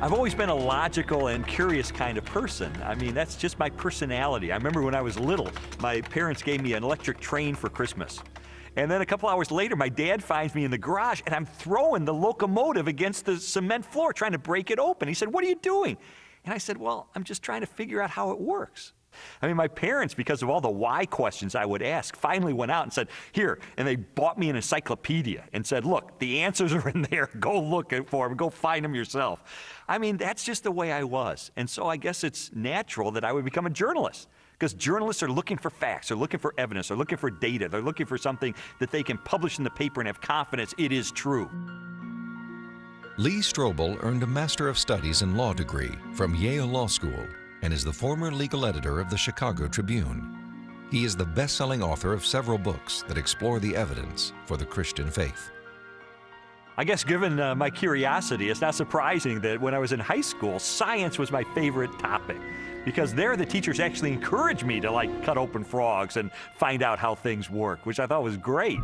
I've always been a logical and curious kind of person. I mean, that's just my personality. I remember when I was little, my parents gave me an electric train for Christmas. And then a couple hours later, my dad finds me in the garage, and I'm throwing the locomotive against the cement floor, trying to break it open. He said, "What are you doing?" And I said, "Well, I'm just trying to figure out how it works." I mean, my parents, because of all the why questions I would ask, finally went out and said, "Here," and they bought me an encyclopedia and said, "Look, the answers are in there. Go look for them. Go find them yourself." I mean, that's just the way I was. And so I guess it's natural that I would become a journalist, because journalists are looking for facts, they're looking for evidence, they're looking for data, they're looking for something that they can publish in the paper and have confidence it is true. Lee Strobel earned a Master of Studies in Law degree from Yale Law School and is the former legal editor of the Chicago Tribune. He is the best-selling author of several books that explore the evidence for the Christian faith. I guess given my curiosity, it's not surprising that when I was in high school, science was my favorite topic, because there the teachers actually encouraged me to like cut open frogs and find out how things work, which I thought was great.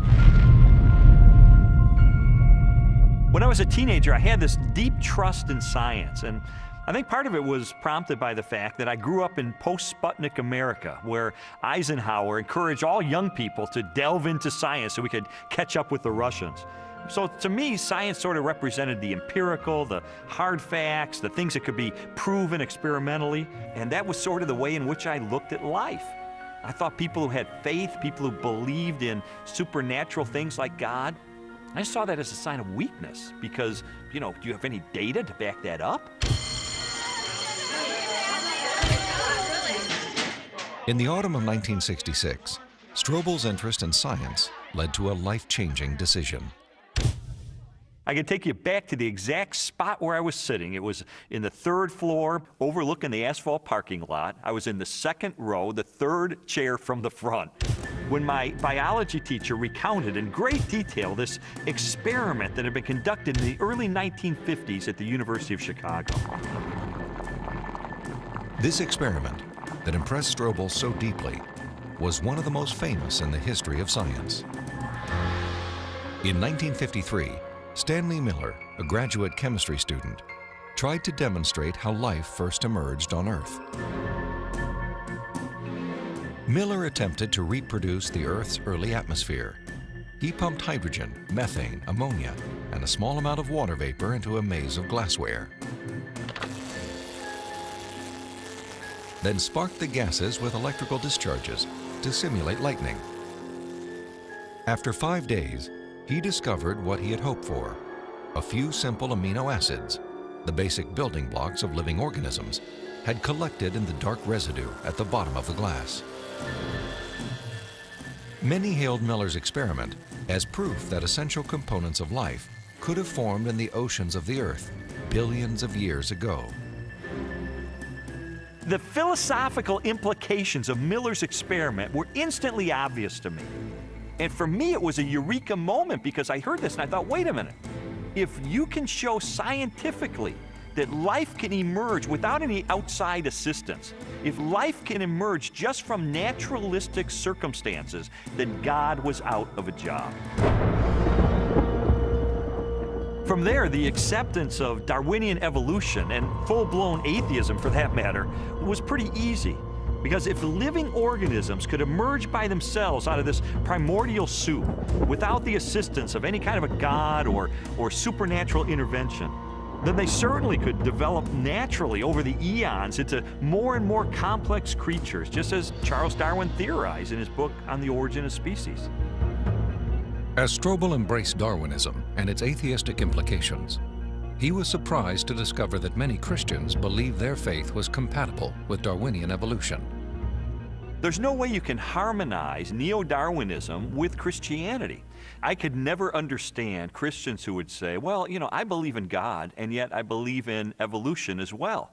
When I was a teenager, I had this deep trust in science, and I think part of it was prompted by the fact that I grew up in post-Sputnik America, where Eisenhower encouraged all young people to delve into science so we could catch up with the Russians. So to me, science sort of represented the empirical, the hard facts, the things that could be proven experimentally, and that was sort of the way in which I looked at life. I thought people who had faith, people who believed in supernatural things like God, I saw that as a sign of weakness because, you know, do you have any data to back that up? In the autumn of 1966, Strobel's interest in science led to a life-changing decision. I can take you back to the exact spot where I was sitting. It was in the third floor, overlooking the asphalt parking lot. I was in the second row, the third chair from the front, when my biology teacher recounted in great detail this experiment that had been conducted in the early 1950s at the University of Chicago. This experiment that impressed Strobel so deeply was one of the most famous in the history of science. In 1953, Stanley Miller, a graduate chemistry student, tried to demonstrate how life first emerged on Earth. Miller attempted to reproduce the Earth's early atmosphere. He pumped hydrogen, methane, ammonia, and a small amount of water vapor into a maze of glassware. Then sparked the gases with electrical discharges to simulate lightning. After 5 days, he discovered what he had hoped for: a few simple amino acids, the basic building blocks of living organisms, had collected in the dark residue at the bottom of the glass. Many hailed Miller's experiment as proof that essential components of life could have formed in the oceans of the Earth billions of years ago. The philosophical implications of Miller's experiment were instantly obvious to me. And for me, it was a eureka moment because I heard this and I thought, wait a minute. If you can show scientifically that life can emerge without any outside assistance, if life can emerge just from naturalistic circumstances, then God was out of a job. From there, the acceptance of Darwinian evolution and full-blown atheism, for that matter, was pretty easy. Because if living organisms could emerge by themselves out of this primordial soup without the assistance of any kind of a god or supernatural intervention, then they certainly could develop naturally over the eons into more and more complex creatures, just as Charles Darwin theorized in his book On the Origin of Species. As Strobel embraced Darwinism and its atheistic implications, he was surprised to discover that many Christians believed their faith was compatible with Darwinian evolution. There's no way you can harmonize neo-Darwinism with Christianity. I could never understand Christians who would say, well, you know, I believe in God, and yet I believe in evolution as well.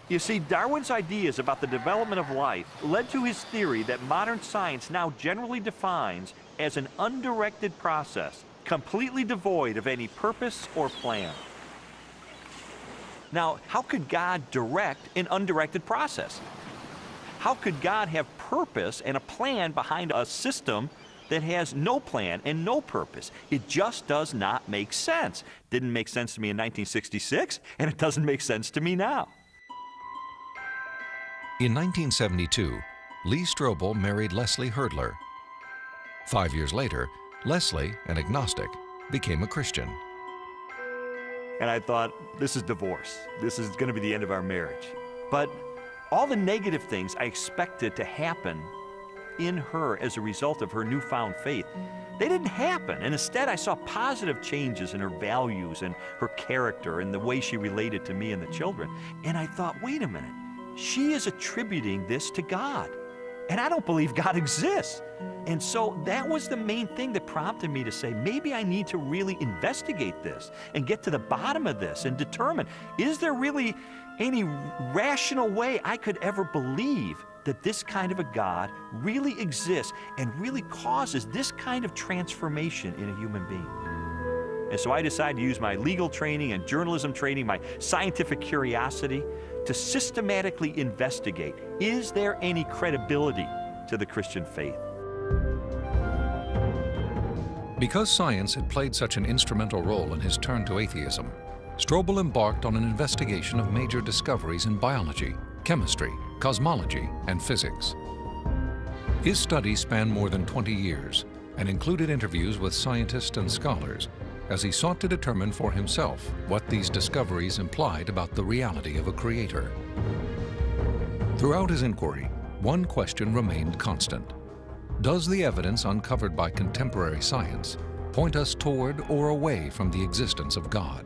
You see, Darwin's ideas about the development of life led to his theory that modern science now generally defines as an undirected process, completely devoid of any purpose or plan. Now, how could God direct an undirected process? How could God have purpose and a plan behind a system that has no plan and no purpose. It just does not make sense. Didn't make sense to me in 1966, and it doesn't make sense to me now. In 1972, Lee Strobel married Leslie Hurdler. 5 years later, Leslie, an agnostic, became a Christian. And I thought, this is divorce. This is going to be the end of our marriage. But all the negative things I expected to happen in her as a result of her newfound faith, they didn't happen. And instead, I saw positive changes in her values and her character and the way she related to me and the children. And I thought, wait a minute, she is attributing this to God. And I don't believe God exists. And so that was the main thing that prompted me to say, maybe I need to really investigate this and get to the bottom of this and determine, is there really any rational way I could ever believe that this kind of a God really exists and really causes this kind of transformation in a human being? And so I decided to use my legal training and journalism training, my scientific curiosity, to systematically investigate, is there any credibility to the Christian faith? Because science had played such an instrumental role in his turn to atheism, Strobel embarked on an investigation of major discoveries in biology, chemistry, cosmology, and physics. His studies spanned more than 20 years and included interviews with scientists and scholars as he sought to determine for himself what these discoveries implied about the reality of a creator. Throughout his inquiry, one question remained constant. Does the evidence uncovered by contemporary science point us toward or away from the existence of God?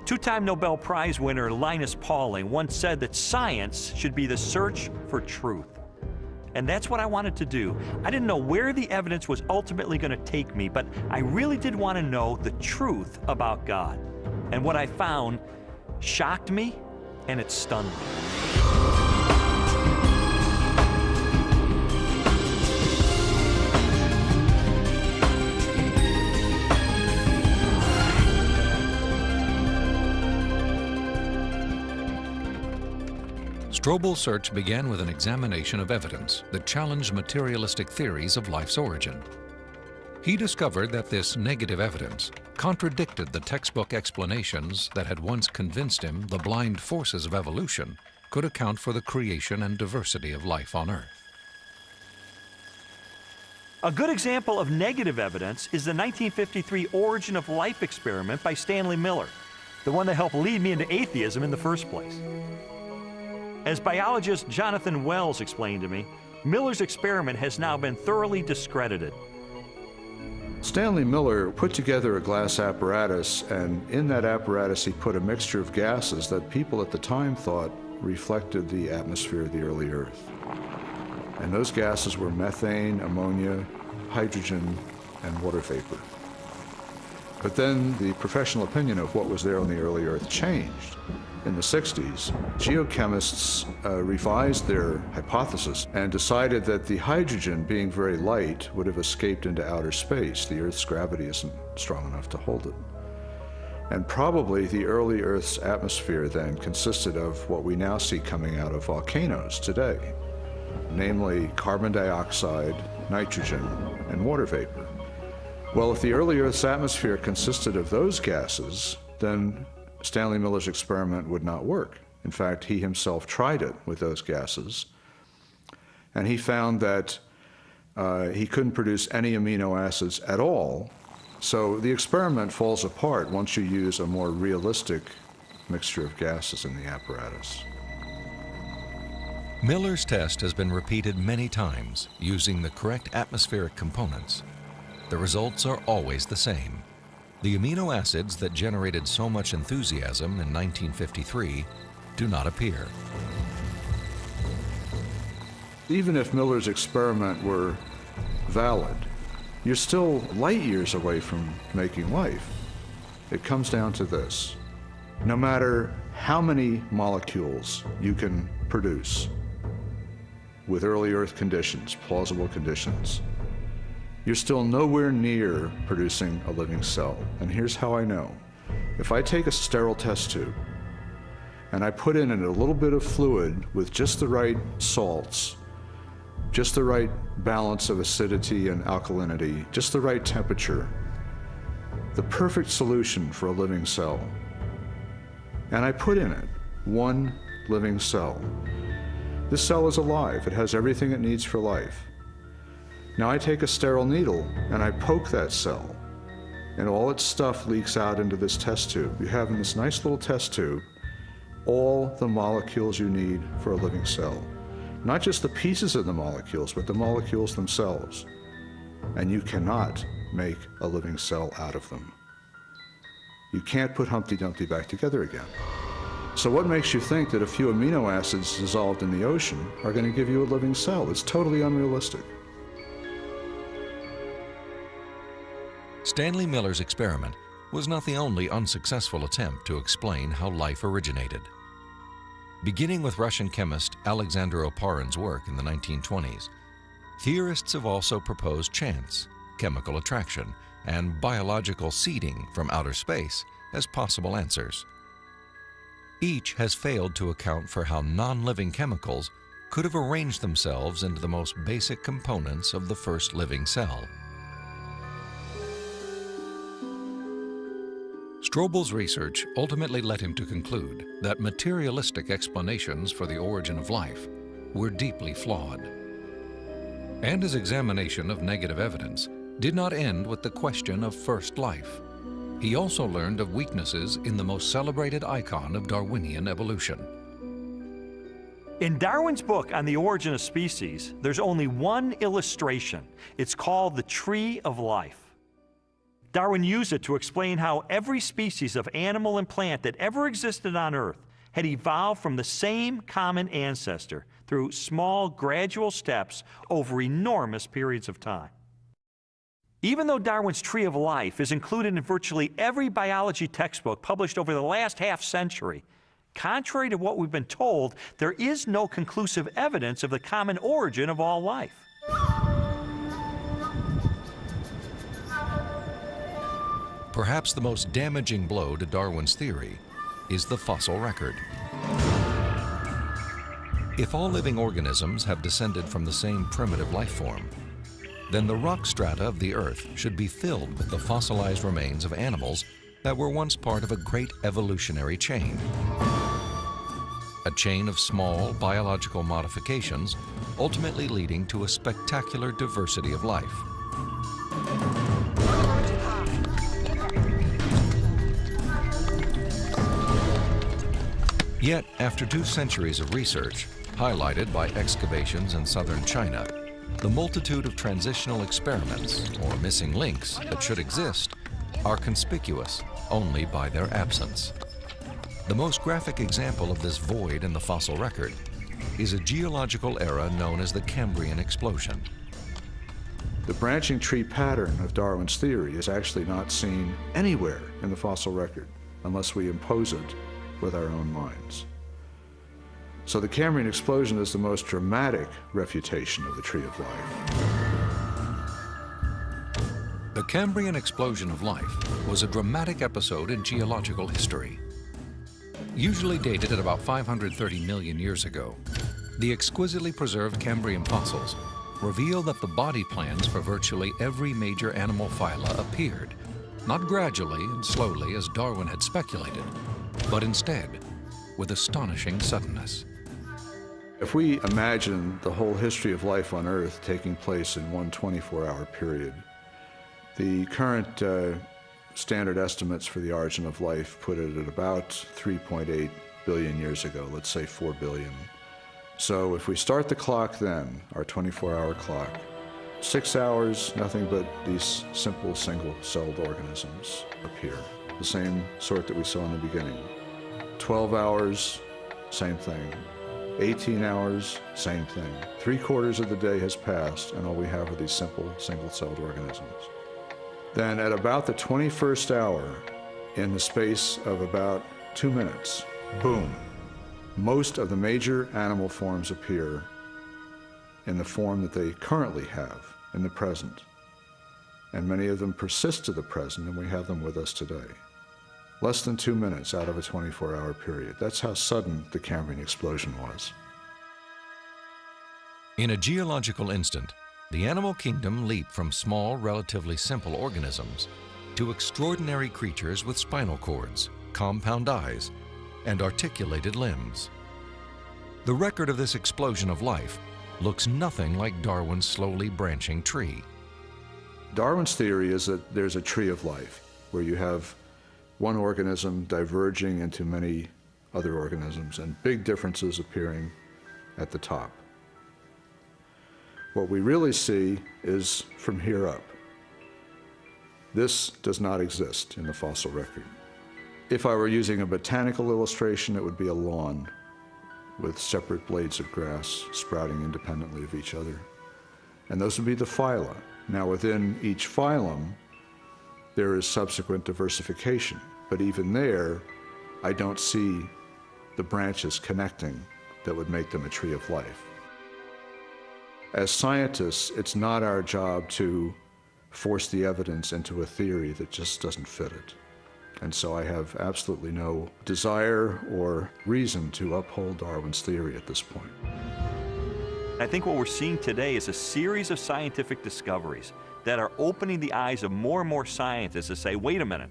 Two-time Nobel Prize winner Linus Pauling once said that science should be the search for truth. And that's what I wanted to do. I didn't know where the evidence was ultimately going to take me, but I really did want to know the truth about God. And what I found shocked me, and it stunned me. Strobel's search began with an examination of evidence that challenged materialistic theories of life's origin. He discovered that this negative evidence contradicted the textbook explanations that had once convinced him the blind forces of evolution could account for the creation and diversity of life on Earth. A good example of negative evidence is the 1953 Origin of Life experiment by Stanley Miller, the one that helped lead me into atheism in the first place. As biologist Jonathan Wells explained to me, Miller's experiment has now been thoroughly discredited. Stanley Miller put together a glass apparatus, and in that apparatus he put a mixture of gases that people at the time thought reflected the atmosphere of the early Earth. And those gases were methane, ammonia, hydrogen, and water vapor. But then the professional opinion of what was there on the early Earth changed. In the 60s, geochemists revised their hypothesis and decided that the hydrogen, being very light, would have escaped into outer space. The Earth's gravity isn't strong enough to hold it. And probably the early Earth's atmosphere then consisted of what we now see coming out of volcanoes today, namely carbon dioxide, nitrogen, and water vapor. Well, if the early Earth's atmosphere consisted of those gases, then Stanley Miller's experiment would not work. In fact, he himself tried it with those gases, and he found that he couldn't produce any amino acids at all. So the experiment falls apart once you use a more realistic mixture of gases in the apparatus. Miller's test has been repeated many times using the correct atmospheric components. The results are always the same. The amino acids that generated so much enthusiasm in 1953 do not appear. Even if Miller's experiment were valid, you're still light years away from making life. It comes down to this. No matter how many molecules you can produce with early Earth conditions, plausible conditions, you're still nowhere near producing a living cell. And here's how I know. If I take a sterile test tube and I put in it a little bit of fluid with just the right salts, just the right balance of acidity and alkalinity, just the right temperature, the perfect solution for a living cell. And I put in it one living cell. This cell is alive. It has everything it needs for life. Now I take a sterile needle and I poke that cell, and all its stuff leaks out into this test tube. You have in this nice little test tube all the molecules you need for a living cell. Not just the pieces of the molecules, but the molecules themselves. And you cannot make a living cell out of them. You can't put Humpty Dumpty back together again. So what makes you think that a few amino acids dissolved in the ocean are going to give you a living cell? It's totally unrealistic. Stanley Miller's experiment was not the only unsuccessful attempt to explain how life originated. Beginning with Russian chemist Alexander Oparin's work in the 1920s, theorists have also proposed chance, chemical attraction, and biological seeding from outer space as possible answers. Each has failed to account for how non-living chemicals could have arranged themselves into the most basic components of the first living cell. Strobel's research ultimately led him to conclude that materialistic explanations for the origin of life were deeply flawed. And his examination of negative evidence did not end with the question of first life. He also learned of weaknesses in the most celebrated icon of Darwinian evolution. In Darwin's book on the origin of species, there's only one illustration. It's called the Tree of Life. Darwin used it to explain how every species of animal and plant that ever existed on Earth had evolved from the same common ancestor through small, gradual steps over enormous periods of time. Even though Darwin's Tree of Life is included in virtually every biology textbook published over the last half-century, contrary to what we've been told, there is no conclusive evidence of the common origin of all life. Perhaps the most damaging blow to Darwin's theory is the fossil record. If all living organisms have descended from the same primitive life form, then the rock strata of the Earth should be filled with the fossilized remains of animals that were once part of a great evolutionary chain. A chain of small biological modifications, ultimately leading to a spectacular diversity of life. Yet, after 2 centuries of research, highlighted by excavations in southern China, the multitude of transitional experiments, or missing links, that should exist are conspicuous only by their absence. The most graphic example of this void in the fossil record is a geological era known as the Cambrian explosion. The branching tree pattern of Darwin's theory is actually not seen anywhere in the fossil record unless we impose it with our own minds. So the Cambrian explosion is the most dramatic refutation of the Tree of Life. The Cambrian explosion of life was a dramatic episode in geological history. Usually dated at about 530 million years ago, the exquisitely preserved Cambrian fossils reveal that the body plans for virtually every major animal phyla appeared, not gradually and slowly as Darwin had speculated, but instead with astonishing suddenness. If we imagine the whole history of life on Earth taking place in one 24-hour period, the current standard estimates for the origin of life put it at about 3.8 billion years ago, let's say 4 billion. So if we start the clock then, our 24-hour clock, 6 hours, nothing but these simple single-celled organisms appear, the same sort that we saw in the beginning. 12 hours, same thing. 18 hours, same thing. 3/4 of the day has passed, and all we have are these simple single-celled organisms. Then at about the 21st hour, in the space of about 2 minutes, boom, most of the major animal forms appear in the form that they currently have in the present. And many of them persist to the present, and we have them with us today. Less than 2 minutes out of a 24-hour period. That's how sudden the Cambrian explosion was. In a geological instant, the animal kingdom leaped from small, relatively simple organisms to extraordinary creatures with spinal cords, compound eyes, and articulated limbs. The record of this explosion of life looks nothing like Darwin's slowly branching tree. Darwin's theory is that there's a tree of life, where you have one organism diverging into many other organisms and big differences appearing at the top. What we really see is from here up. This does not exist in the fossil record. If I were using a botanical illustration, it would be a lawn with separate blades of grass sprouting independently of each other. And those would be the phyla. Now, within each phylum, there is subsequent diversification. But even there, I don't see the branches connecting that would make them a tree of life. As scientists, it's not our job to force the evidence into a theory that just doesn't fit it. And so I have absolutely no desire or reason to uphold Darwin's theory at this point. I think what we're seeing today is a series of scientific discoveries that are opening the eyes of more and more scientists to say, wait a minute,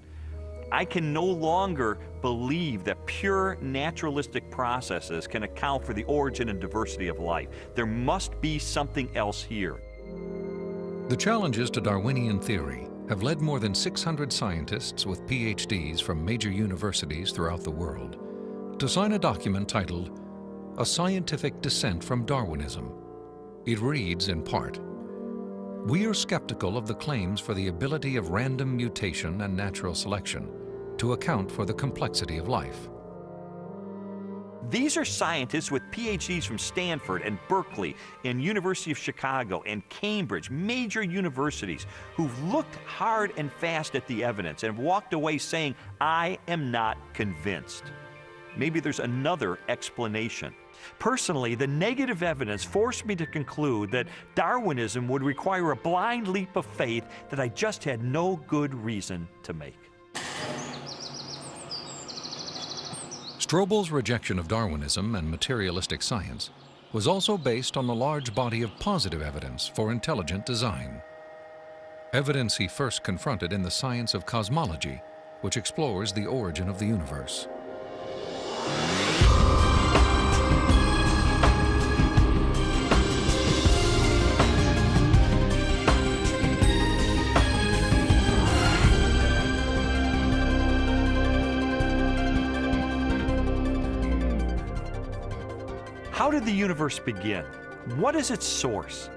I can no longer believe that pure naturalistic processes can account for the origin and diversity of life. There must be something else here. The challenges to Darwinian theory have led more than 600 scientists with PhDs from major universities throughout the world to sign a document titled A Scientific Dissent from Darwinism. It reads in part, "We are skeptical of the claims for the ability of random mutation and natural selection to account for the complexity of life." These are scientists with PhDs from Stanford and Berkeley and University of Chicago and Cambridge, major universities, who've looked hard and fast at the evidence and walked away saying, I am not convinced. Maybe there's another explanation. Personally, the negative evidence forced me to conclude that Darwinism would require a blind leap of faith that I just had no good reason to make. Strobel's rejection of Darwinism and materialistic science was also based on the large body of positive evidence for intelligent design. Evidence he first confronted in the science of cosmology, which explores the origin of the universe. How did the universe begin? What is its source?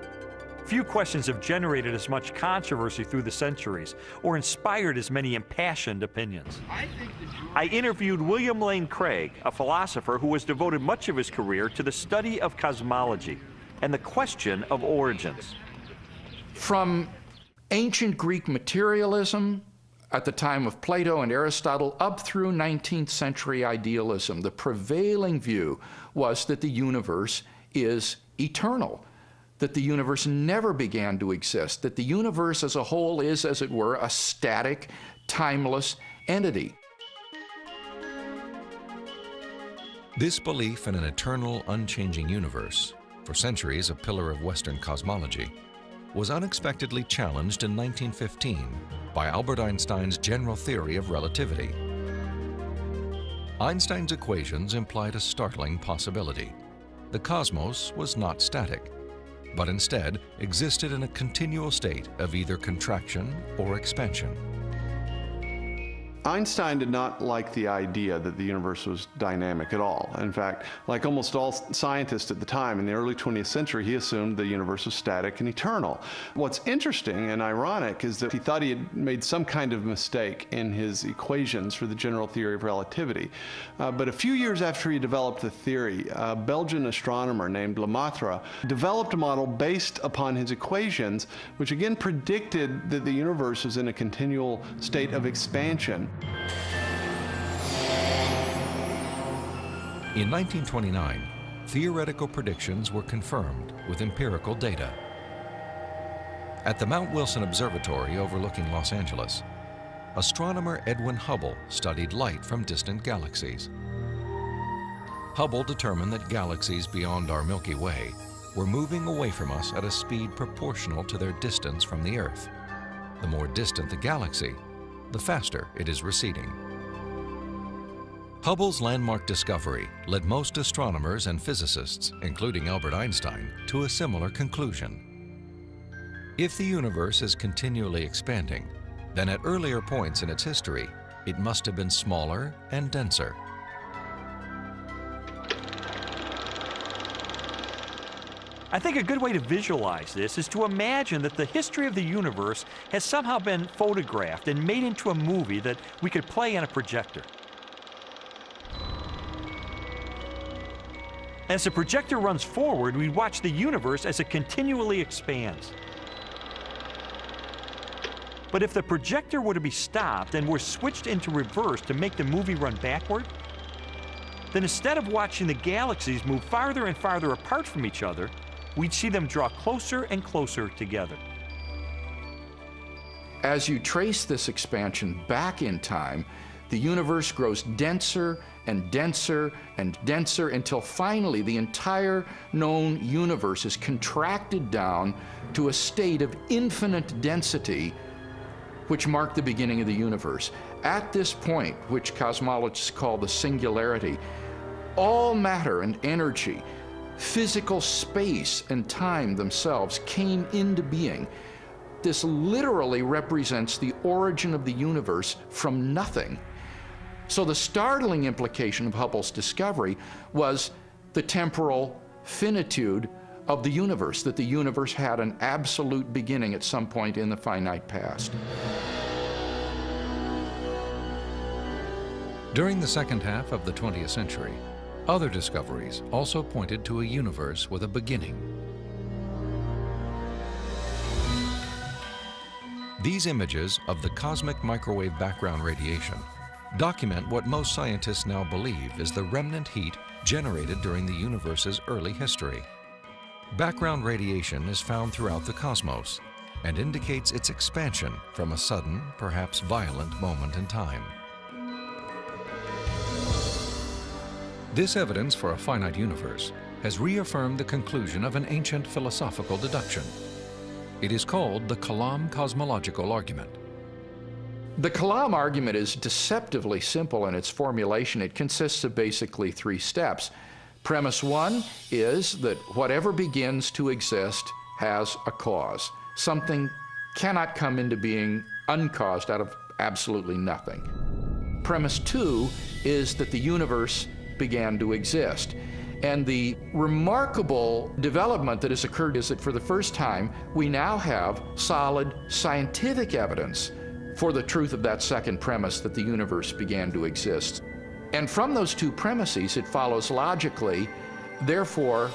Few questions have generated as much controversy through the centuries or inspired as many impassioned opinions. I interviewed William Lane Craig, a philosopher who has devoted much of his career to the study of cosmology and the question of origins. From ancient Greek materialism at the time of Plato and Aristotle up through 19th century idealism, the prevailing view was that the universe is eternal, that the universe never began to exist, that the universe as a whole is, as it were, a static, timeless entity. This belief in an eternal, unchanging universe, for centuries a pillar of Western cosmology, was unexpectedly challenged in 1915 by Albert Einstein's general theory of relativity. Einstein's equations implied a startling possibility. The cosmos was not static, but instead existed in a continual state of either contraction or expansion. Einstein did not like the idea that the universe was dynamic at all. In fact, like almost all scientists at the time in the early 20th century, he assumed the universe was static and eternal. What's interesting and ironic is that he thought he had made some kind of mistake in his equations for the general theory of relativity. But a few years after he developed the theory, a Belgian astronomer named Lemaitre developed a model based upon his equations, which again predicted that the universe was in a continual state of expansion. In 1929, theoretical predictions were confirmed with empirical data. At the Mount Wilson Observatory overlooking Los Angeles, astronomer Edwin Hubble studied light from distant galaxies. Hubble determined that galaxies beyond our Milky Way were moving away from us at a speed proportional to their distance from the Earth. The more distant the galaxy, the faster it is receding. Hubble's landmark discovery led most astronomers and physicists, including Albert Einstein, to a similar conclusion. If the universe is continually expanding, then at earlier points in its history, it must have been smaller and denser. I think a good way to visualize this is to imagine that the history of the universe has somehow been photographed and made into a movie that we could play on a projector. As the projector runs forward, we watch the universe as it continually expands. But if the projector were to be stopped and were switched into reverse to make the movie run backward, then instead of watching the galaxies move farther and farther apart from each other, we'd see them draw closer and closer together. As you trace this expansion back in time, the universe grows denser and denser and denser until finally the entire known universe is contracted down to a state of infinite density, which marked the beginning of the universe. At this point, which cosmologists call the singularity, all matter and energy, physical space and time themselves came into being. This literally represents the origin of the universe from nothing. So the startling implication of Hubble's discovery was the temporal finitude of the universe, that the universe had an absolute beginning at some point in the finite past. During the second half of the 20th century, other discoveries also pointed to a universe with a beginning. These images of the cosmic microwave background radiation document what most scientists now believe is the remnant heat generated during the universe's early history. Background radiation is found throughout the cosmos and indicates its expansion from a sudden, perhaps violent moment in time. This evidence for a finite universe has reaffirmed the conclusion of an ancient philosophical deduction. It is called the Kalam cosmological argument. The Kalam argument is deceptively simple in its formulation. It consists of basically three steps. Premise one is that whatever begins to exist has a cause. Something cannot come into being uncaused out of absolutely nothing. Premise two is that the universe began to exist. And the remarkable development that has occurred is that for the first time, we now have solid scientific evidence for the truth of that second premise, that the universe began to exist. And from those two premises, it follows logically, therefore,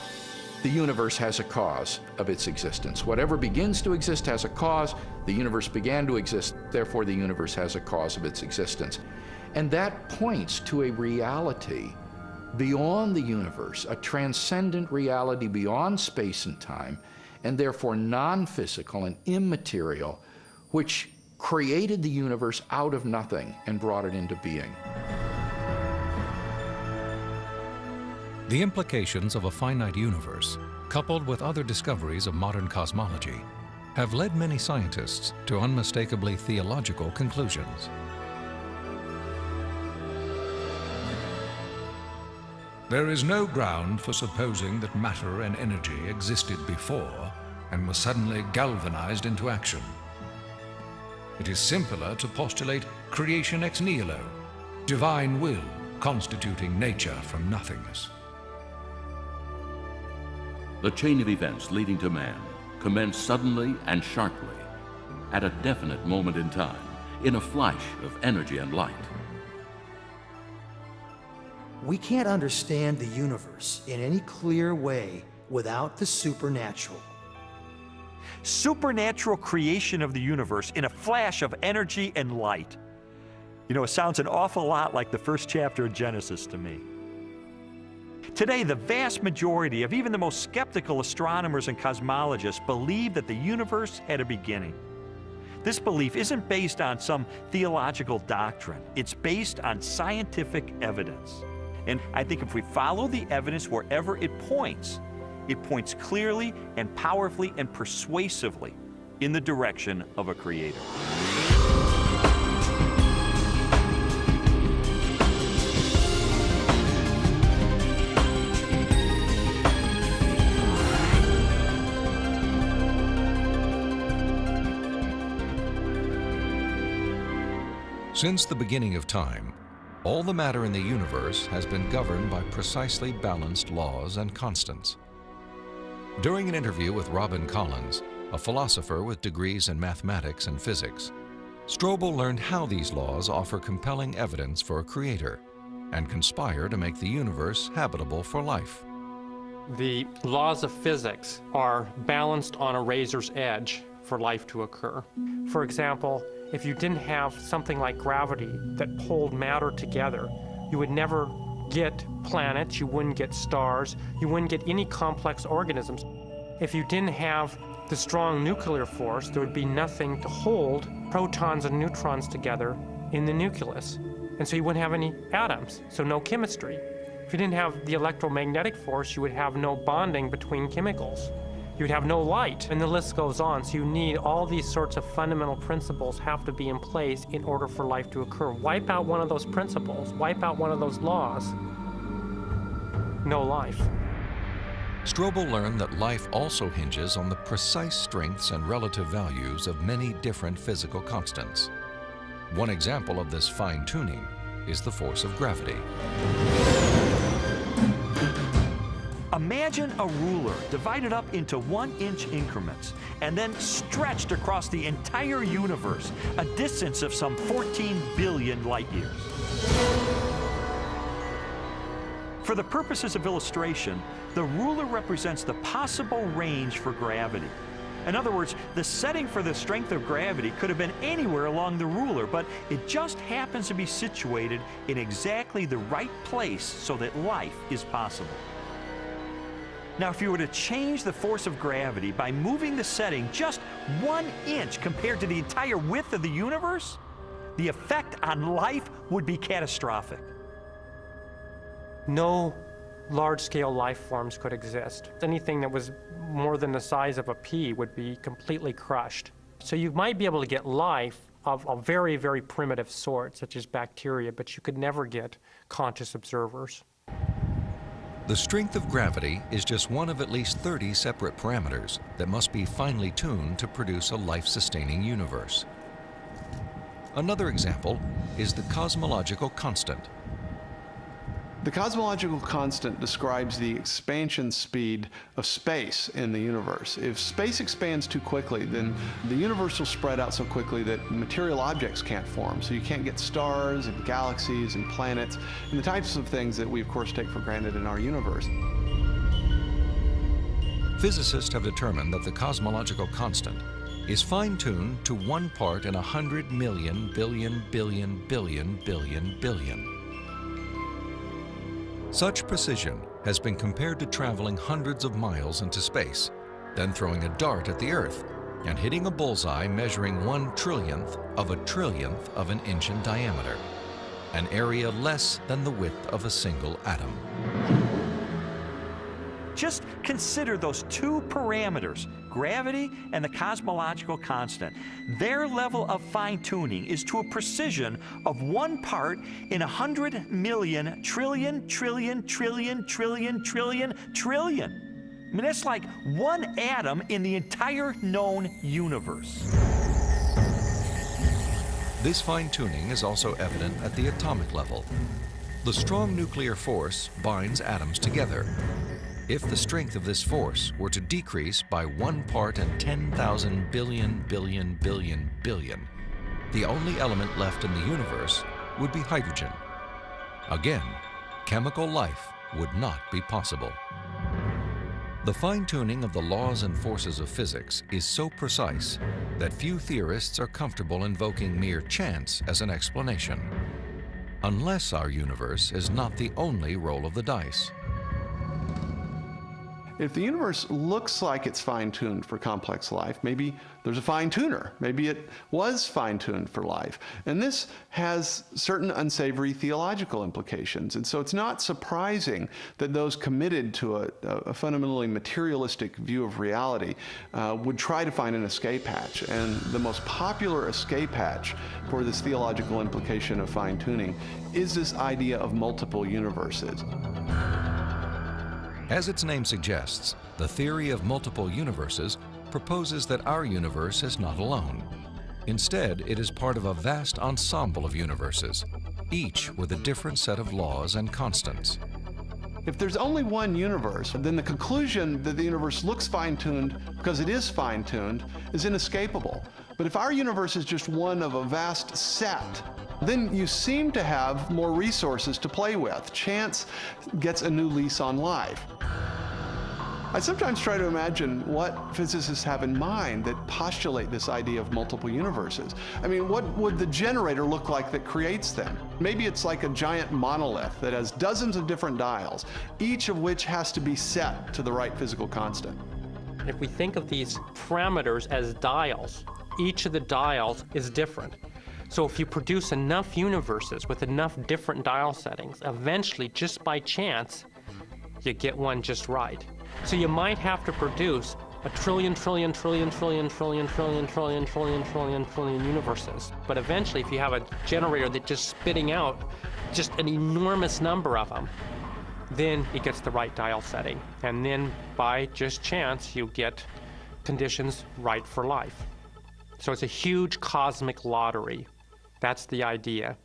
the universe has a cause of its existence. Whatever begins to exist has a cause. The universe began to exist, therefore the universe has a cause of its existence. And that points to a reality beyond the universe, a transcendent reality beyond space and time, and therefore non-physical and immaterial, which created the universe out of nothing and brought it into being. The implications of a finite universe, coupled with other discoveries of modern cosmology, have led many scientists to unmistakably theological conclusions. There is no ground for supposing that matter and energy existed before and were suddenly galvanized into action. It is simpler to postulate creation ex nihilo, divine will constituting nature from nothingness. The chain of events leading to man commenced suddenly and sharply, at a definite moment in time, in a flash of energy and light. We can't understand the universe in any clear way without the supernatural. Supernatural creation of the universe in a flash of energy and light. You know, it sounds an awful lot like the first chapter of Genesis to me. Today, the vast majority of even the most skeptical astronomers and cosmologists believe that the universe had a beginning. This belief isn't based on some theological doctrine. It's based on scientific evidence. And I think if we follow the evidence wherever it points, It points clearly and powerfully and persuasively in the direction of a creator. Since the beginning of time, all the matter in the universe has been governed by precisely balanced laws and constants. During an interview with Robin Collins, a philosopher with degrees in mathematics and physics, Strobel learned how these laws offer compelling evidence for a creator and conspire to make the universe habitable for life. The laws of physics are balanced on a razor's edge for life to occur. For example, if you didn't have something like gravity that pulled matter together, you would never get planets, you wouldn't get stars, you wouldn't get any complex organisms. If you didn't have the strong nuclear force, there would be nothing to hold protons and neutrons together in the nucleus. And so you wouldn't have any atoms, so no chemistry. If you didn't have the electromagnetic force, you would have no bonding between chemicals. You would have no light, and the list goes on. So you need all these sorts of fundamental principles have to be in place in order for life to occur. Wipe out one of those principles, wipe out one of those laws, no life. Strobel learned that life also hinges on the precise strengths and relative values of many different physical constants. One example of this fine-tuning is the force of gravity. Imagine a ruler divided up into 1-inch increments and then stretched across the entire universe, a distance of some 14 billion light years. For the purposes of illustration, the ruler represents the possible range for gravity. In other words, the setting for the strength of gravity could have been anywhere along the ruler, but it just happens to be situated in exactly the right place so that life is possible. Now, if you were to change the force of gravity by moving the setting just 1 inch compared to the entire width of the universe, the effect on life would be catastrophic. No large-scale life forms could exist. Anything that was more than the size of a pea would be completely crushed. So you might be able to get life of a very, very primitive sort, such as bacteria, but you could never get conscious observers. The strength of gravity is just one of at least 30 separate parameters that must be finely tuned to produce a life-sustaining universe. Another example is the cosmological constant. The cosmological constant describes the expansion speed of space in the universe. If space expands too quickly, then the universe will spread out so quickly that material objects can't form. So you can't get stars and galaxies and planets and the types of things that we, of course, take for granted in our universe. Physicists have determined that the cosmological constant is fine-tuned to 1 part in 100 million billion billion billion billion billion. Such precision has been compared to traveling hundreds of miles into space, then throwing a dart at the Earth and hitting a bullseye measuring 1/trillionth of an inch in diameter, an area less than the width of a single atom. Just consider those two parameters, gravity and the cosmological constant. Their level of fine-tuning is to a precision of 1 part in 100 million trillion, trillion, trillion, trillion, trillion, trillion. I mean, that's like 1 atom in the entire known universe. This fine-tuning is also evident at the atomic level. The strong nuclear force binds atoms together. If the strength of this force were to decrease by 1 part in 10,000 billion billion billion billion, the only element left in the universe would be hydrogen. Again, chemical life would not be possible. The fine-tuning of the laws and forces of physics is so precise that few theorists are comfortable invoking mere chance as an explanation, unless our universe is not the only roll of the dice. If the universe looks like it's fine-tuned for complex life, maybe there's a fine-tuner. Maybe it was fine-tuned for life. And this has certain unsavory theological implications. And so it's not surprising that those committed to a fundamentally materialistic view of reality would try to find an escape hatch. And the most popular escape hatch for this theological implication of fine-tuning is this idea of multiple universes. As its name suggests, the theory of multiple universes proposes that our universe is not alone. Instead, it is part of a vast ensemble of universes, each with a different set of laws and constants. If there's only one universe, then the conclusion that the universe looks fine-tuned because it is fine-tuned is inescapable. But if our universe is just one of a vast set, then you seem to have more resources to play with. Chance gets a new lease on life. I sometimes try to imagine what physicists have in mind that postulate this idea of multiple universes. I mean, what would the generator look like that creates them? Maybe it's like a giant monolith that has dozens of different dials, each of which has to be set to the right physical constant. If we think of these parameters as dials, each of the dials is different. So if you produce enough universes with enough different dial settings, eventually, just by chance, you get one just right. So you might have to produce a trillion universes. But eventually, if you have a generator that's just spitting out just an enormous number of them, then it gets the right dial setting. And then by just chance, you get conditions right for life. So it's a huge cosmic lottery. That's the idea.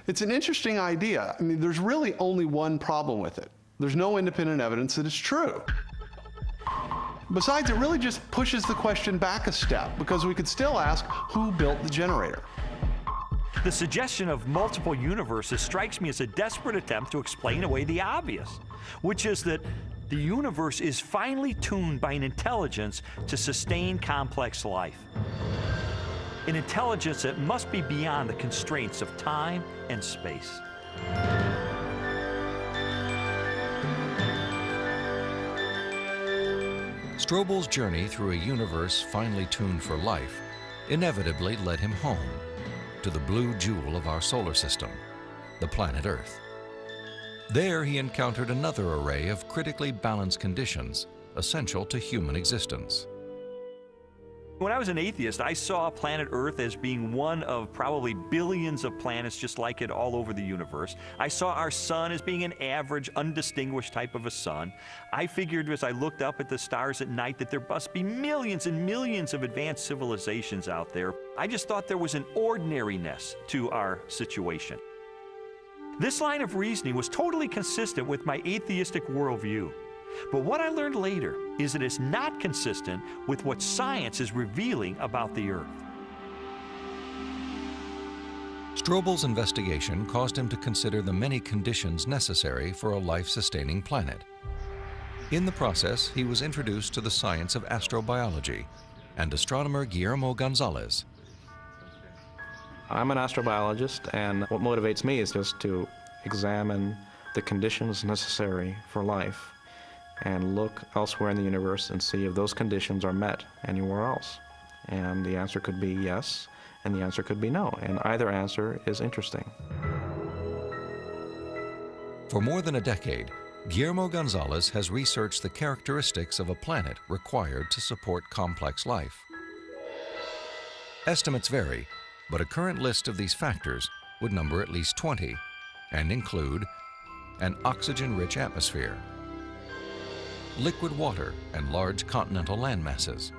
It's an interesting idea. I mean, there's really only one problem with it. There's no independent evidence that it's true. Besides, it really just pushes the question back a step, because we could still ask, who built the generator? The suggestion of multiple universes strikes me as a desperate attempt to explain away the obvious, which is that the universe is finely tuned by an intelligence to sustain complex life. An intelligence that must be beyond the constraints of time and space. Strobel's journey through a universe finely tuned for life inevitably led him home, to the blue jewel of our solar system, the planet Earth. There he encountered another array of critically balanced conditions essential to human existence. When I was an atheist, I saw planet Earth as being one of probably billions of planets just like it all over the universe. I saw our sun as being an average, undistinguished type of a sun. I figured as I looked up at the stars at night that there must be millions and millions of advanced civilizations out there. I just thought there was an ordinariness to our situation. This line of reasoning was totally consistent with my atheistic worldview. But what I learned later is that it's not consistent with what science is revealing about the Earth. Strobel's investigation caused him to consider the many conditions necessary for a life-sustaining planet. In the process, he was introduced to the science of astrobiology and astronomer Guillermo Gonzalez. I'm an astrobiologist, and what motivates me is just to examine the conditions necessary for life and look elsewhere in the universe and see if those conditions are met anywhere else. And the answer could be yes, and the answer could be no, and either answer is interesting. For more than a decade, Guillermo Gonzalez has researched the characteristics of a planet required to support complex life. Estimates vary, but a current list of these factors would number at least 20 and include an oxygen-rich atmosphere, liquid water and large continental landmasses,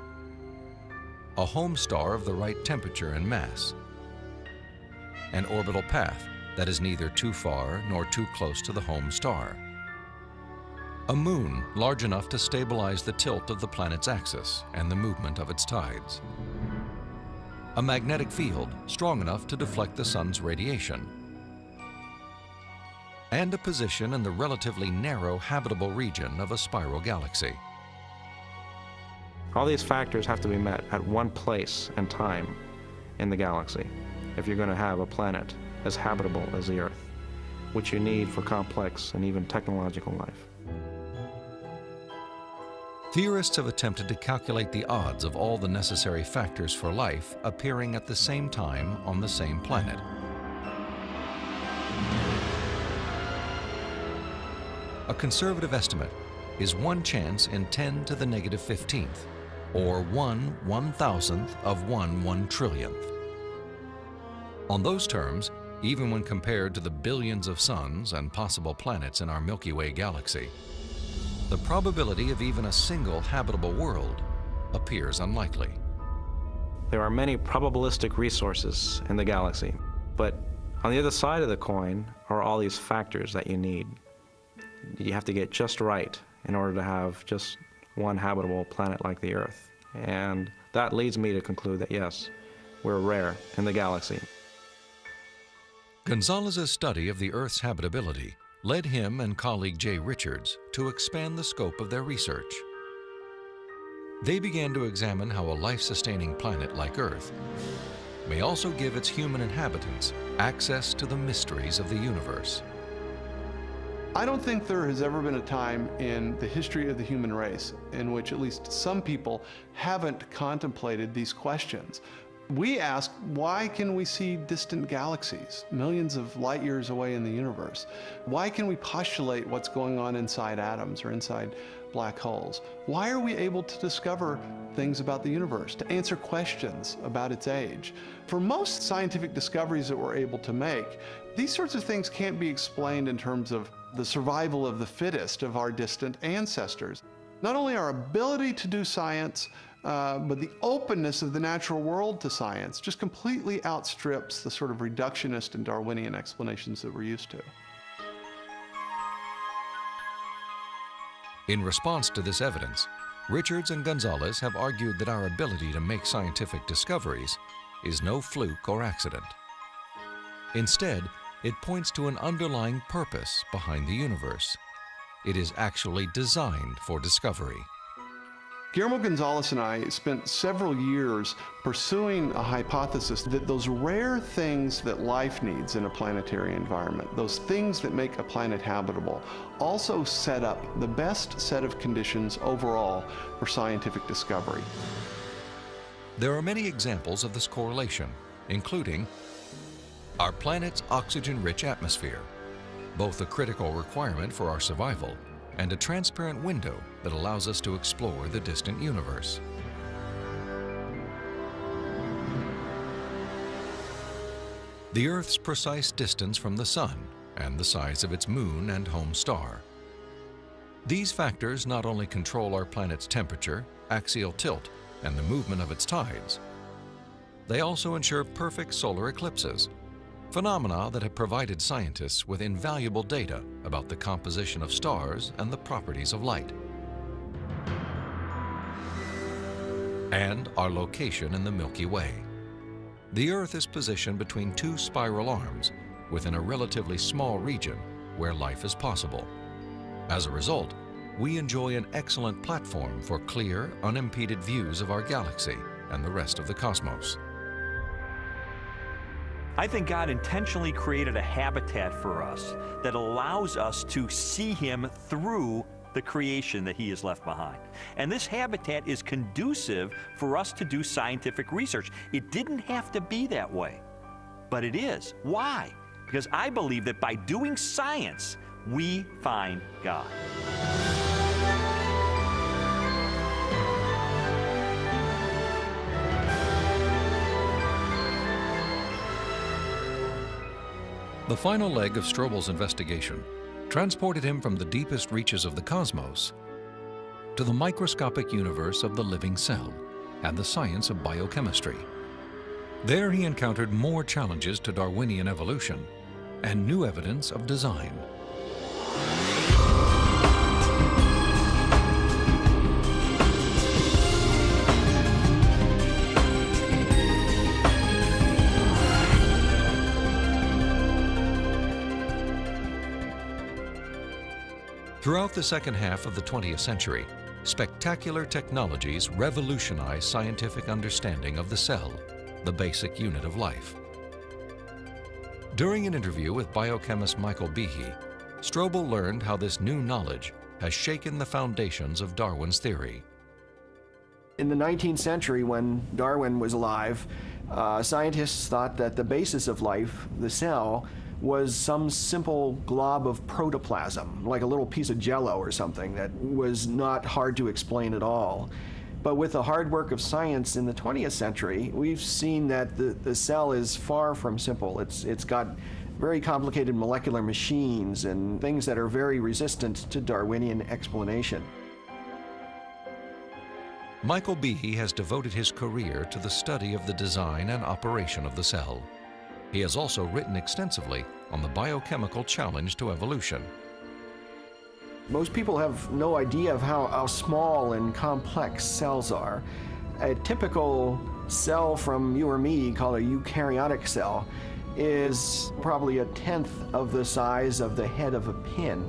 a home star of the right temperature and mass, an orbital path that is neither too far nor too close to the home star, a moon large enough to stabilize the tilt of the planet's axis and the movement of its tides, a magnetic field strong enough to deflect the sun's radiation, and a position in the relatively narrow habitable region of a spiral galaxy. All these factors have to be met at one place and time in the galaxy if you're going to have a planet as habitable as the Earth, which you need for complex and even technological life. Theorists have attempted to calculate the odds of all the necessary factors for life appearing at the same time on the same planet. A conservative estimate is 1 chance in 10 to the negative 15th, or 1/1000th of 1/1 trillionth. On those terms, even when compared to the billions of suns and possible planets in our Milky Way galaxy, the probability of even a single habitable world appears unlikely. There are many probabilistic resources in the galaxy, but on the other side of the coin are all these factors that you need. You have to get just right in order to have just one habitable planet like the Earth. And that leads me to conclude that yes, we're rare in the galaxy. Gonzalez's study of the Earth's habitability led him and colleague Jay Richards to expand the scope of their research. They began to examine how a life-sustaining planet like Earth may also give its human inhabitants access to the mysteries of the universe. I don't think there has ever been a time in the history of the human race in which at least some people haven't contemplated these questions. We ask, why can we see distant galaxies, millions of light years away in the universe? Why can we postulate what's going on inside atoms or inside black holes? Why are we able to discover things about the universe, to answer questions about its age? For most scientific discoveries that we're able to make, these sorts of things can't be explained in terms of the survival of the fittest of our distant ancestors. Not only our ability to do science, but the openness of the natural world to science just completely outstrips the sort of reductionist and Darwinian explanations that we're used to. In response to this evidence, Richards and Gonzalez have argued that our ability to make scientific discoveries is no fluke or accident. Instead, it points to an underlying purpose behind the universe. It is actually designed for discovery. Guillermo Gonzalez and I spent several years pursuing a hypothesis that those rare things that life needs in a planetary environment, those things that make a planet habitable, also set up the best set of conditions overall for scientific discovery. There are many examples of this correlation, including our planet's oxygen-rich atmosphere, both a critical requirement for our survival and a transparent window that allows us to explore the distant universe. The Earth's precise distance from the Sun and the size of its moon and home star. These factors not only control our planet's temperature, axial tilt, and the movement of its tides, they also ensure perfect solar eclipses, phenomena that have provided scientists with invaluable data about the composition of stars and the properties of light. And our location in the Milky Way. The Earth is positioned between two spiral arms within a relatively small region where life is possible. As a result, we enjoy an excellent platform for clear, unimpeded views of our galaxy and the rest of the cosmos. I think God intentionally created a habitat for us that allows us to see Him through the creation that He has left behind. And this habitat is conducive for us to do scientific research. It didn't have to be that way, but it is. Why? Because I believe that by doing science, we find God. The final leg of Strobel's investigation transported him from the deepest reaches of the cosmos to the microscopic universe of the living cell and the science of biochemistry. There he encountered more challenges to Darwinian evolution and new evidence of design. Throughout the second half of the 20th century, spectacular technologies revolutionized scientific understanding of the cell, the basic unit of life. During an interview with biochemist Michael Behe, Strobel learned how this new knowledge has shaken the foundations of Darwin's theory. In the 19th century, when Darwin was alive, scientists thought that the basis of life, the cell, was some simple glob of protoplasm, like a little piece of jello or something that was not hard to explain at all. But with the hard work of science in the 20th century, we've seen that the cell is far from simple. It's got very complicated molecular machines and things that are very resistant to Darwinian explanation. Michael Behe has devoted his career to the study of the design and operation of the cell. He has also written extensively on the biochemical challenge to evolution. Most people have no idea of how small and complex cells are. A typical cell from you or me, called a eukaryotic cell, is probably 1/10 of the size of the head of a pin.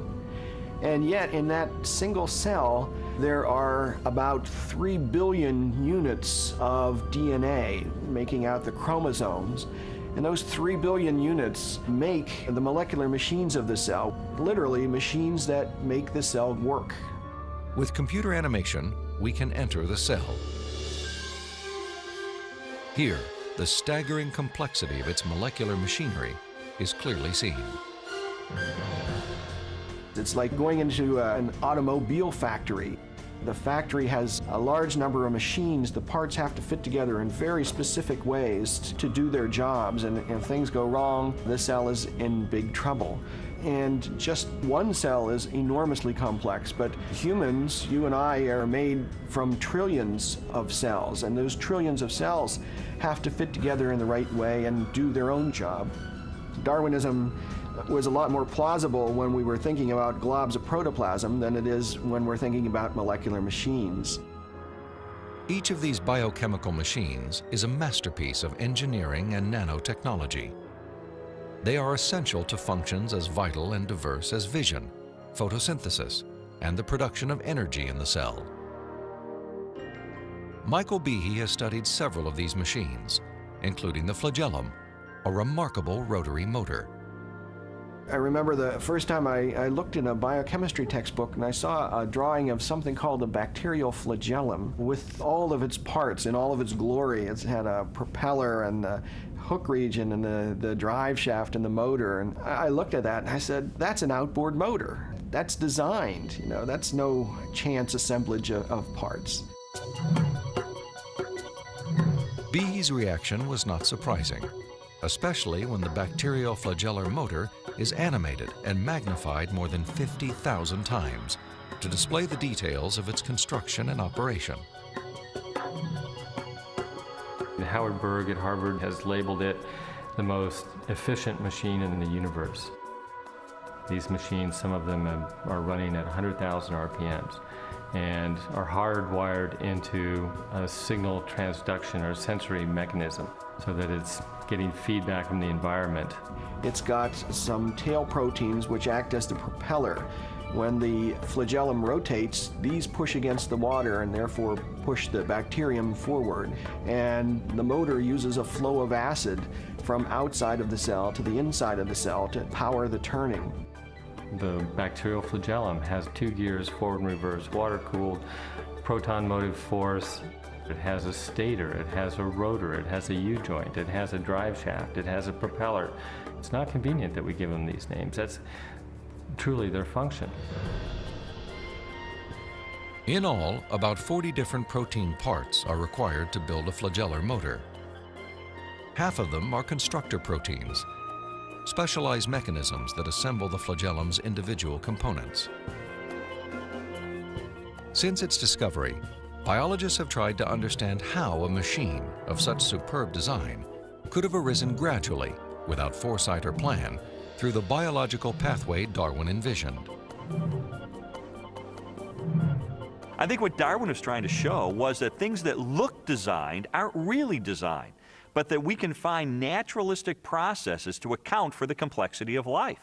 And yet, in that single cell, there are about 3 billion units of DNA, making out the chromosomes. And those 3 billion units make the molecular machines of the cell, literally machines that make the cell work. With computer animation, we can enter the cell. Here, the staggering complexity of its molecular machinery is clearly seen. It's like going into an automobile factory. The factory has a large number of machines. The parts have to fit together in very specific ways to do their jobs, and if things go wrong, the cell is in big trouble. And just one cell is enormously complex, but humans, you and I, are made from trillions of cells, and those trillions of cells have to fit together in the right way and do their own job. Darwinism was a lot more plausible when we were thinking about globs of protoplasm than it is when we're thinking about molecular machines. Each of these biochemical machines is a masterpiece of engineering and nanotechnology. They are essential to functions as vital and diverse as vision, photosynthesis, and the production of energy in the cell. Michael Behe has studied several of these machines, including the flagellum, a remarkable rotary motor. I remember the first time I looked in a biochemistry textbook and I saw a drawing of something called a bacterial flagellum with all of its parts in all of its glory. It had a propeller and the hook region and the drive shaft and the motor. And I looked at that and I said, that's an outboard motor. That's designed, you know, that's no chance assemblage of parts. Behe's reaction was not surprising, especially when the bacterial flagellar motor is animated and magnified more than 50,000 times to display the details of its construction and operation. Howard Berg at Harvard has labeled it the most efficient machine in the universe. These machines, some of them are running at 100,000 RPMs and are hardwired into a signal transduction or sensory mechanism so that it's getting feedback from the environment. It's got some tail proteins which act as the propeller. When the flagellum rotates, these push against the water and therefore push the bacterium forward. And the motor uses a flow of acid from outside of the cell to the inside of the cell to power the turning. The bacterial flagellum has 2 gears, forward and reverse, water-cooled, proton motive force. It has a stator, it has a rotor, it has a U-joint, it has a drive shaft, it has a propeller. It's not convenient that we give them these names. That's truly their function. In all, about 40 different protein parts are required to build a flagellar motor. Half of them are constructor proteins, specialized mechanisms that assemble the flagellum's individual components. Since its discovery, biologists have tried to understand how a machine of such superb design could have arisen gradually, without foresight or plan, through the biological pathway Darwin envisioned. I think what Darwin was trying to show was that things that look designed aren't really designed, but that we can find naturalistic processes to account for the complexity of life.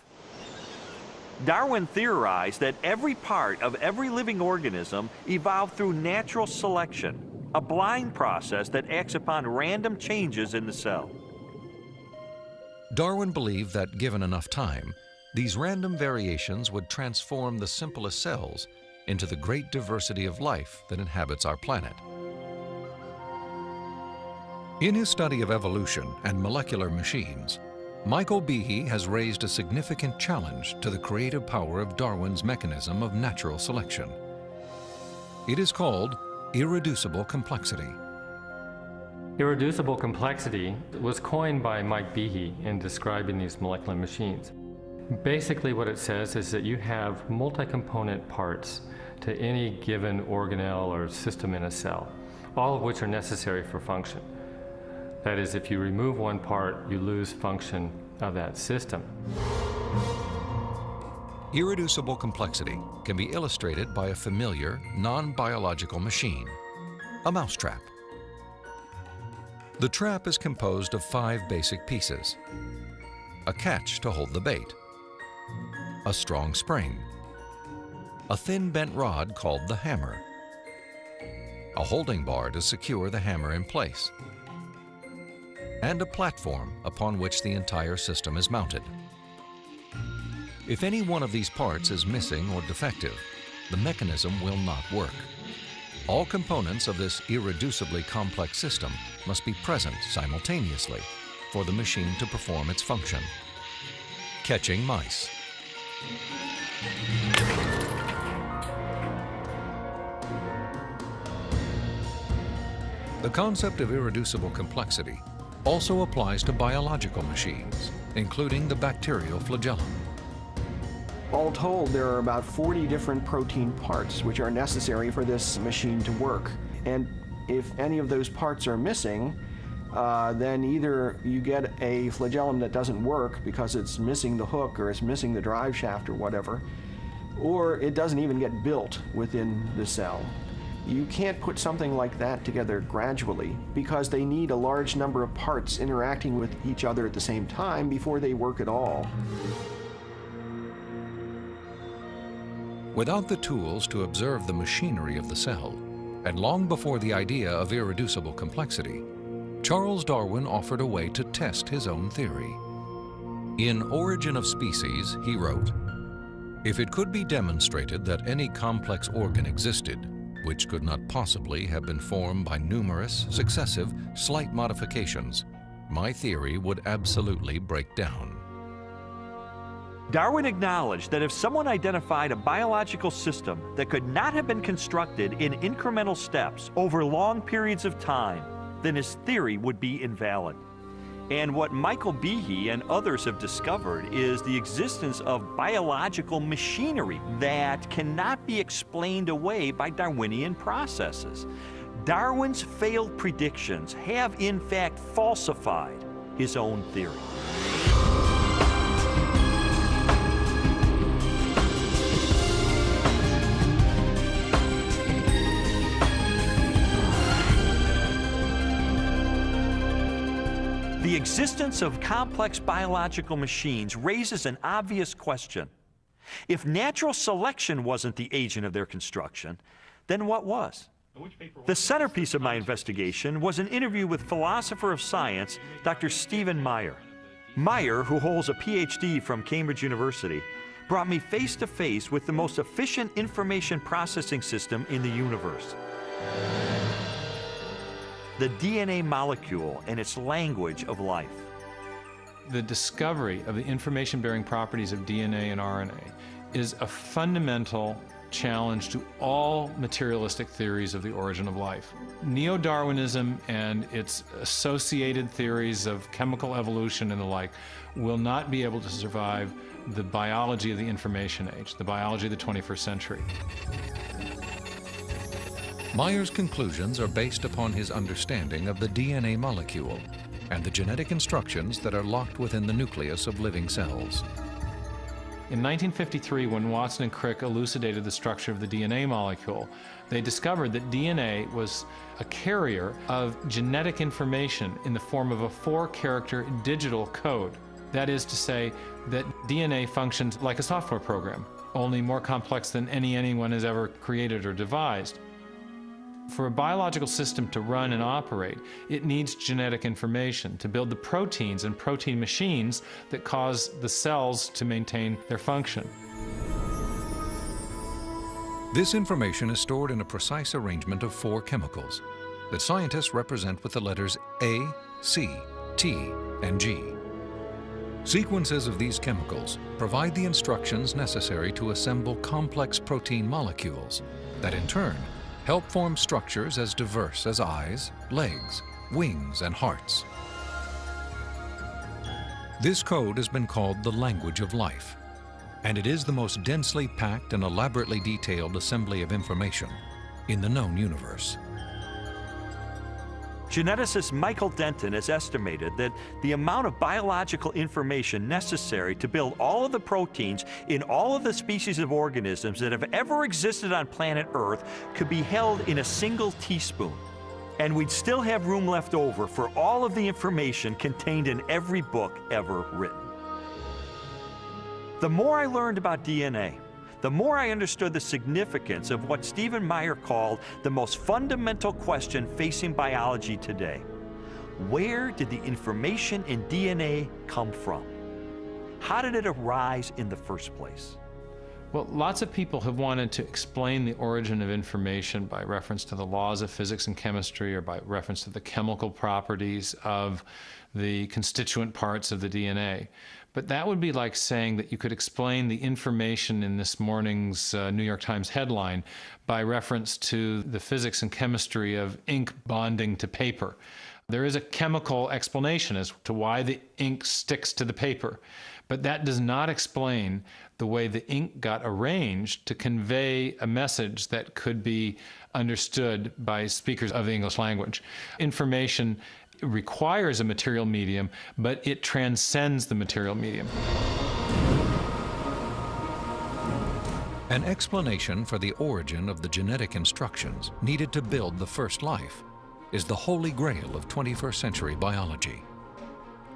Darwin theorized that every part of every living organism evolved through natural selection, a blind process that acts upon random changes in the cell. Darwin believed that, given enough time, these random variations would transform the simplest cells into the great diversity of life that inhabits our planet. In his study of evolution and molecular machines, Michael Behe has raised a significant challenge to the creative power of Darwin's mechanism of natural selection. It is called irreducible complexity. Irreducible complexity was coined by Mike Behe in describing these molecular machines. Basically what it says is that you have multi-component parts to any given organelle or system in a cell, all of which are necessary for function. That is, if you remove one part, you lose function of that system. Irreducible complexity can be illustrated by a familiar, non-biological machine, a mousetrap. The trap is composed of 5 basic pieces: a catch to hold the bait, a strong spring, a thin bent rod called the hammer, a holding bar to secure the hammer in place, and a platform upon which the entire system is mounted. If any one of these parts is missing or defective, the mechanism will not work. All components of this irreducibly complex system must be present simultaneously for the machine to perform its function. Catching mice. The concept of irreducible complexity also applies to biological machines, including the bacterial flagellum. All told, there are about 40 different protein parts which are necessary for this machine to work. And if any of those parts are missing, then either you get a flagellum that doesn't work because it's missing the hook or it's missing the drive shaft or whatever, or it doesn't even get built within the cell. You can't put something like that together gradually because they need a large number of parts interacting with each other at the same time before they work at all. Without the tools to observe the machinery of the cell, and long before the idea of irreducible complexity, Charles Darwin offered a way to test his own theory. In Origin of Species, he wrote, "If it could be demonstrated that any complex organ existed, which could not possibly have been formed by numerous, successive, slight modifications, my theory would absolutely break down." Darwin acknowledged that if someone identified a biological system that could not have been constructed in incremental steps over long periods of time, then his theory would be invalid. And what Michael Behe and others have discovered is the existence of biological machinery that cannot be explained away by Darwinian processes. Darwin's failed predictions have in fact falsified his own theory. The existence of complex biological machines raises an obvious question. If natural selection wasn't the agent of their construction, then what was? The centerpiece of my investigation was an interview with philosopher of science, Dr. Stephen Meyer. Meyer, who holds a PhD from Cambridge University, brought me face to face with the most efficient information processing system in the universe. The DNA molecule and its language of life. The discovery of the information-bearing properties of DNA and RNA is a fundamental challenge to all materialistic theories of the origin of life. Neo-Darwinism and its associated theories of chemical evolution and the like will not be able to survive the biology of the information age, the biology of the 21st century. Meyer's conclusions are based upon his understanding of the DNA molecule and the genetic instructions that are locked within the nucleus of living cells. In 1953, when Watson and Crick elucidated the structure of the DNA molecule, they discovered that DNA was a carrier of genetic information in the form of a 4-character digital code. That is to say that DNA functions like a software program, only more complex than anyone has ever created or devised. For a biological system to run and operate, it needs genetic information to build the proteins and protein machines that cause the cells to maintain their function. This information is stored in a precise arrangement of 4 chemicals that scientists represent with the letters A, C, T, and G. Sequences of these chemicals provide the instructions necessary to assemble complex protein molecules that in turn help form structures as diverse as eyes, legs, wings, and hearts. This code has been called the language of life, and it is the most densely packed and elaborately detailed assembly of information in the known universe. Geneticist Michael Denton has estimated that the amount of biological information necessary to build all of the proteins in all of the species of organisms that have ever existed on planet Earth could be held in a single teaspoon. And we'd still have room left over for all of the information contained in every book ever written. The more I learned about DNA, the more I understood the significance of what Stephen Meyer called the most fundamental question facing biology today. Where did the information in DNA come from? How did it arise in the first place? Well, lots of people have wanted to explain the origin of information by reference to the laws of physics and chemistry, or by reference to the chemical properties of the constituent parts of the DNA. But that would be like saying that you could explain the information in this morning's New York Times headline by reference to the physics and chemistry of ink bonding to paper. There is a chemical explanation as to why the ink sticks to the paper, but that does not explain the way the ink got arranged to convey a message that could be understood by speakers of the English language. Information requires a material medium, but it transcends the material medium. An explanation for the origin of the genetic instructions needed to build the first life is the holy grail of 21st century biology.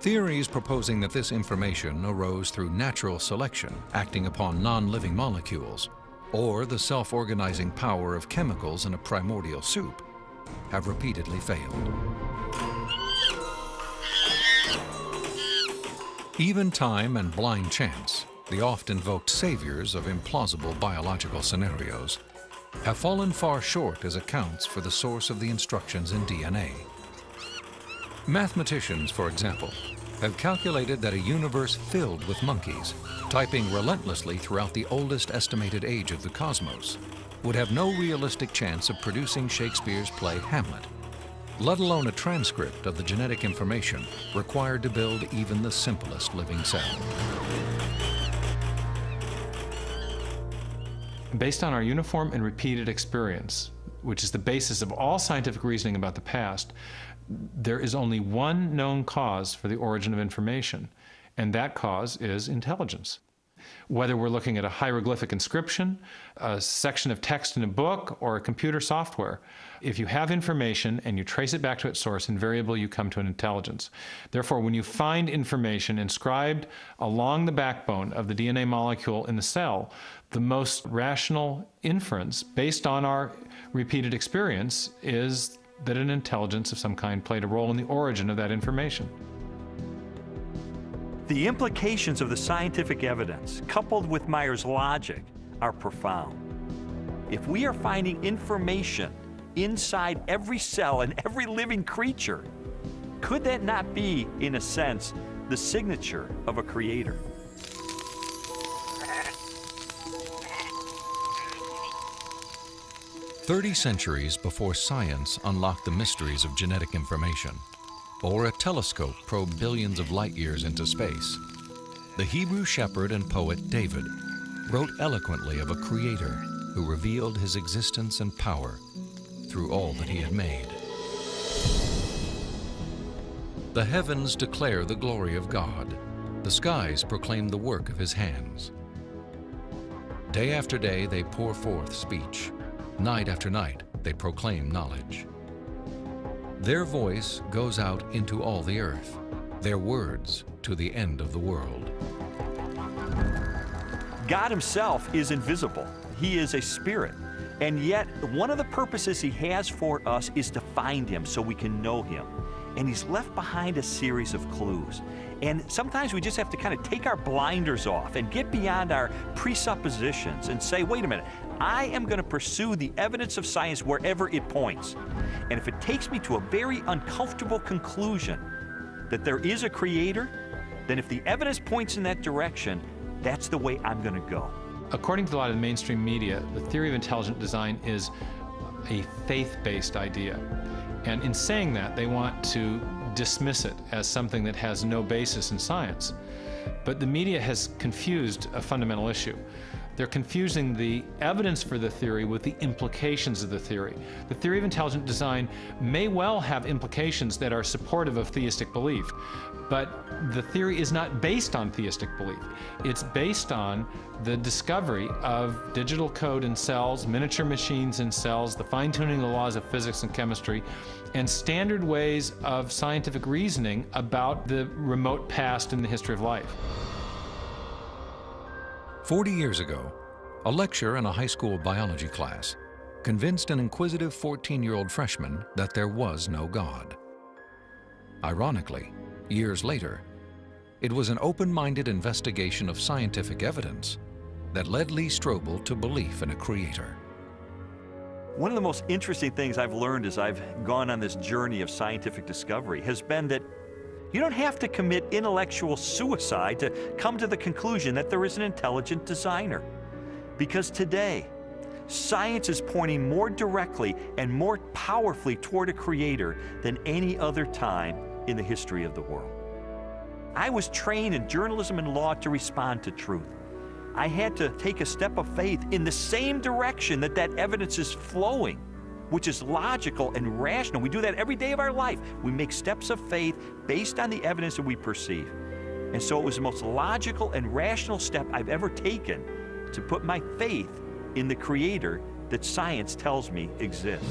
Theories proposing that this information arose through natural selection acting upon non-living molecules, or the self-organizing power of chemicals in a primordial soup, have repeatedly failed. Even time and blind chance, the oft-invoked saviors of implausible biological scenarios, have fallen far short as accounts for the source of the instructions in DNA. Mathematicians, for example, have calculated that a universe filled with monkeys, typing relentlessly throughout the oldest estimated age of the cosmos, would have no realistic chance of producing Shakespeare's play Hamlet, let alone a transcript of the genetic information required to build even the simplest living cell. Based on our uniform and repeated experience, which is the basis of all scientific reasoning about the past, there is only one known cause for the origin of information, and that cause is intelligence. Whether we're looking at a hieroglyphic inscription, a section of text in a book, or a computer software, if you have information and you trace it back to its source, invariably you come to an intelligence. Therefore, when you find information inscribed along the backbone of the DNA molecule in the cell, the most rational inference, based on our repeated experience, is that an intelligence of some kind played a role in the origin of that information. The implications of the scientific evidence, coupled with Meyer's logic, are profound. If we are finding information inside every cell and every living creature, could that not be, in a sense, the signature of a creator? "30 centuries before science unlocked the mysteries of genetic information, or a telescope probed billions of light years into space, the Hebrew shepherd and poet David wrote eloquently of a creator who revealed his existence and power through all that he had made. The heavens declare the glory of God. The skies proclaim the work of his hands. Day after day they pour forth speech. Night after night they proclaim knowledge. Their voice goes out into all the earth, their words to the end of the world." God himself is invisible. He is a spirit. And yet, one of the purposes he has for us is to find him so we can know him. and he's left behind a series of clues. And sometimes we just have to kind of take our blinders off and get beyond our presuppositions and say, wait a minute, I am going to pursue the evidence of science wherever it points. And if it takes me to a very uncomfortable conclusion that there is a creator, then if the evidence points in that direction, that's the way I'm going to go. According to a lot of the mainstream media, the theory of intelligent design is a faith-based idea. And in saying that, they want to dismiss it as something that has no basis in science. But the media has confused a fundamental issue. They're confusing the evidence for the theory with the implications of the theory. The theory of intelligent design may well have implications that are supportive of theistic belief, but the theory is not based on theistic belief. It's based on the discovery of digital code in cells, miniature machines in cells, the fine-tuning of the laws of physics and chemistry, and standard ways of scientific reasoning about the remote past in the history of life. 40 years ago, a lecturer in a high school biology class convinced an inquisitive 14-year-old freshman that there was no God. Ironically, years later, it was an open-minded investigation of scientific evidence that led Lee Strobel to belief in a creator. One of the most interesting things I've learned as I've gone on this journey of scientific discovery has been that you don't have to commit intellectual suicide to come to the conclusion that there is an intelligent designer. Because today, science is pointing more directly and more powerfully toward a creator than any other time in the history of the world. I was trained in journalism and law to respond to truth. I had to take a step of faith in the same direction that evidence is flowing, which is logical and rational. We do that every day of our life. We make steps of faith based on the evidence that we perceive. And so it was the most logical and rational step I've ever taken to put my faith in the creator that science tells me exists.